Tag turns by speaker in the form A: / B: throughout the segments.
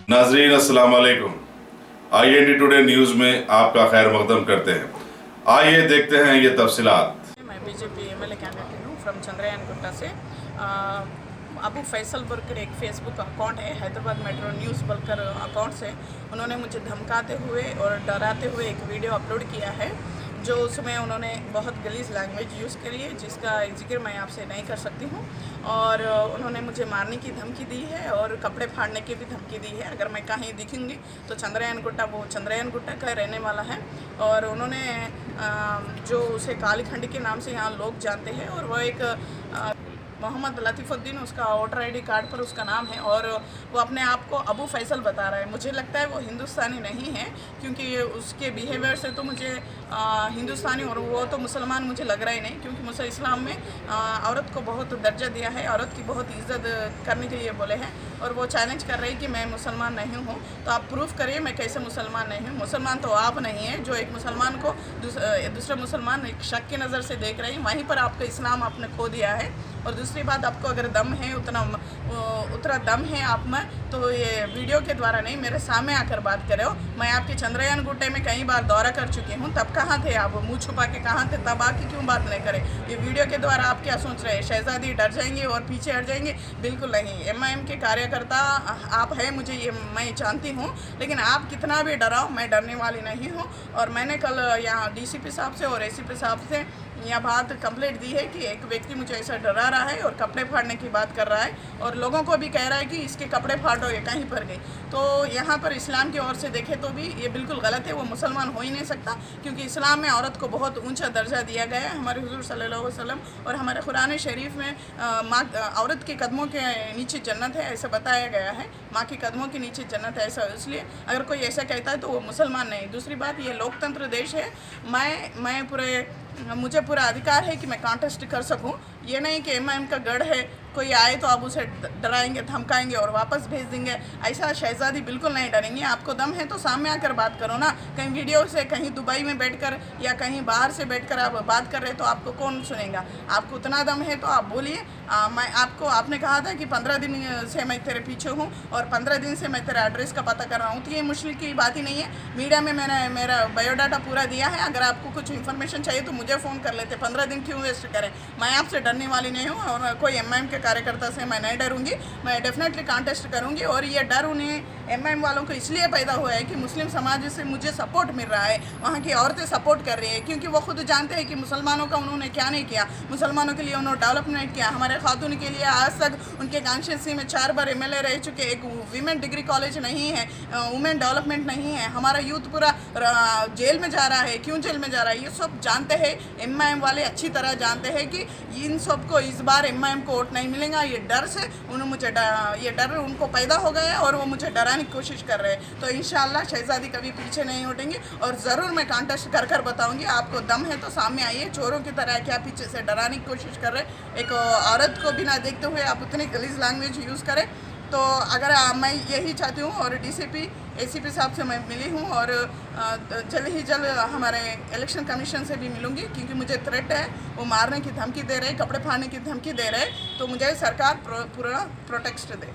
A: नाजरीन अस्सलाम वालेकुम। IND टुडे न्यूज़ में आपका खैर मकदम करते हैं। आइए देखते हैं ये तफसीलात।
B: मैं बीजेपी MLA कैंडिडेट हूँ फ्रॉम चंद्रयान से। अबू फैसल बोलकर एक फेसबुक अकाउंट है, हैदराबाद मेट्रो न्यूज़ बोलकर अकाउंट से उन्होंने मुझे धमकाते हुए और डराते हुए एक वीडियो अपलोड किया है, जो उसमें उन्होंने बहुत गलीज़ लैंग्वेज यूज़ करी है, जिसका जिक्र मैं आपसे नहीं कर सकती हूँ। और उन्होंने मुझे मारने की धमकी दी है और कपड़े फाड़ने की भी धमकी दी है अगर मैं कहीं दिखूँगी तो। चंद्रयान गुट्टा, वो चंद्रयान गुट्टा का रहने वाला है और उन्होंने जो उसे कालीखंड के नाम से यहाँ लोग जानते हैं, और वह एक मोहम्मद लतीफ़ुद्दीन उसका वोटर ID कार्ड पर उसका नाम है, और वो अपने आप को अबू फैसल बता रहा है। मुझे लगता है वो हिंदुस्तानी नहीं है, क्योंकि उसके बिहेवियर से तो मुझे हिंदुस्तानी और वो तो मुसलमान मुझे लग रहा ही नहीं, क्योंकि मुझे इस्लाम में औरत को बहुत दर्जा दिया है, औरत की बहुत इज्जत करने के लिए बोले हैं। और वो चैलेंज कर रही है कि मैं मुसलमान नहीं हूँ, तो आप प्रूफ करिए मैं कैसे मुसलमान नहीं हूँ। मुसलमान तो आप नहीं है, जो एक मुसलमान को दूसरा मुसलमान एक शक की नज़र से देख रहे हैं, वहीं पर आपका इस्लाम आपने खो दिया है। और दूसरी बात, आपको अगर दम है उतना दम है आप में, तो ये वीडियो के द्वारा नहीं, मेरे सामने आकर बात करे हो। मैं आपके चंद्रयान गुट्टे में कई बार दौरा कर चुकी हूँ, तब कहाँ थे आप? मुंह छुपा के कहाँ थे? तब आके क्यों बात नहीं करे? ये वीडियो के द्वारा आप क्या सोच रहे हैं? शहजादी डर जाएंगे और पीछे हट जाएंगे? बिल्कुल नहीं। MIM के कार्यकर्ता आप हैं, मुझे ये मैं जानती हूँ, लेकिन आप कितना भी डराओ, मैं डरने वाली नहीं हूँ। और मैंने कल यहाँ DCP साहब से और ACP साहब से यह बात कंप्लेंट दी है कि एक व्यक्ति मुझे ऐसा डरा रहा है और कपड़े फाड़ने की बात कर रहा है, और लोगों को भी कह रहा है कि इसके कपड़े फाड़ो, ये कहीं पर गई। तो यहाँ पर इस्लाम की ओर से देखे तो भी ये बिल्कुल गलत है, वो मुसलमान हो ही नहीं सकता, क्योंकि इस्लाम में औरत को बहुत ऊंचा दर्जा दिया गया है। हमारे हुजूर सल्लल्लाहु अलैहि वसल्लम और हमारे कुरान शरीफ में औरत के कदमों के नीचे जन्नत है, ऐसा बताया गया है। माँ के कदमों के नीचे जन्नत है, ऐसा इसलिए अगर कोई ऐसा कहता है तो वो मुसलमान नहीं। दूसरी बात, ये लोकतंत्र देश है, मुझे पूरा अधिकार है कि मैं कॉन्टेस्ट कर सकूं। ये नहीं कि MIM का गढ़ है, कोई आए तो आप उसे डराएंगे, धमकाएंगे और वापस भेज देंगे। ऐसा शहजादी बिल्कुल नहीं डरेंगे। आपको दम है तो सामने आकर बात करो ना। कहीं वीडियो से, कहीं दुबई में बैठकर या कहीं बाहर से बैठकर आप बात कर रहे तो आपको कौन सुनेगा? आपको उतना दम है तो आप बोलिए। आपने कहा था कि 15 दिन से मैं तेरे पीछे हूँ और 15 दिन से मैं तेरा एड्रेस का पता कर रहा हूँ, तो ये मुश्किल की बात ही नहीं है। मीडिया में मैंने मेरा बायोडाटा पूरा दिया है। अगर आपको कुछ इन्फॉर्मेशन चाहिए तो मुझे फ़ोन कर लेते। 15 दिन क्यों वेस्ट करें? मैं आपसे डरने वाली नहीं हूँ, और कोई MIM के कार्यकर्ता से मैं नहीं डरूंगी। मैं डेफिनेटली कॉन्टेस्ट करूंगी। और ये डर उन्हें MIM वालों को इसलिए पैदा हुआ है कि मुस्लिम समाज से मुझे सपोर्ट मिल रहा है, वहाँ की औरतें सपोर्ट कर रही है, क्योंकि वो खुद जानते हैं कि मुसलमानों का उन्होंने क्या नहीं किया। मुसलमानों के लिए उन्होंने डेवलपमेंट किया। हमारे खातून के लिए आज तक उनके कॉन्स्टिट्यूंसी में 4 बार MLA रह चुके। एक वीमेन डिग्री कॉलेज नहीं है, वुमेन डेवलपमेंट नहीं है। हमारा यूथ पूरा जेल में जा रहा है। क्यों जेल में जा रहा है? ये सब जानते हैं, MIM वाले अच्छी तरह जानते हैं कि इन सबको इस बार MIM को वोट नहीं मिलेगा। ये डर से ये डर उनको पैदा हो गया है और वो मुझे डराने की कोशिश कर रहे हैं। तो इंशाल्लाह शहजादी कभी पीछे नहीं हटेंगे और ज़रूर मैं कॉन्टेस्ट कर बताऊंगी। आपको दम है तो सामने आइए। चोरों की तरह क्या पीछे से डराने की कोशिश कर रहे हैं? एक औरत को बिना देखते हुए आप उतनी गलीज लैंग्वेज यूज़ करें। तो अगर मैं यही चाहती हूँ, और DCP ACP साहब से मैं मिली हूँ, और जल्द ही जल्द हमारे इलेक्शन कमीशन से भी मिलूँगी, क्योंकि मुझे थ्रेट है, वो मारने की धमकी दे रहे, कपड़े फाड़ने की धमकी दे रहे। तो मुझे सरकार पूरा प्रोटेक्ट दे।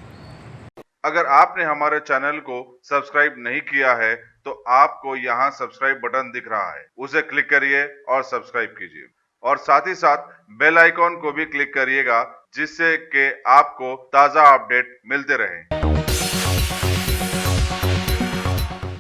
C: अगर आपने हमारे चैनल को सब्सक्राइब नहीं किया है तो आपको यहाँ सब्सक्राइब बटन दिख रहा है, उसे क्लिक करिए और सब्सक्राइब कीजिए, और साथ ही साथ बेल आइकॉन को भी क्लिक करिएगा, जिससे कि आपको ताज़ा अपडेट मिलते रहें।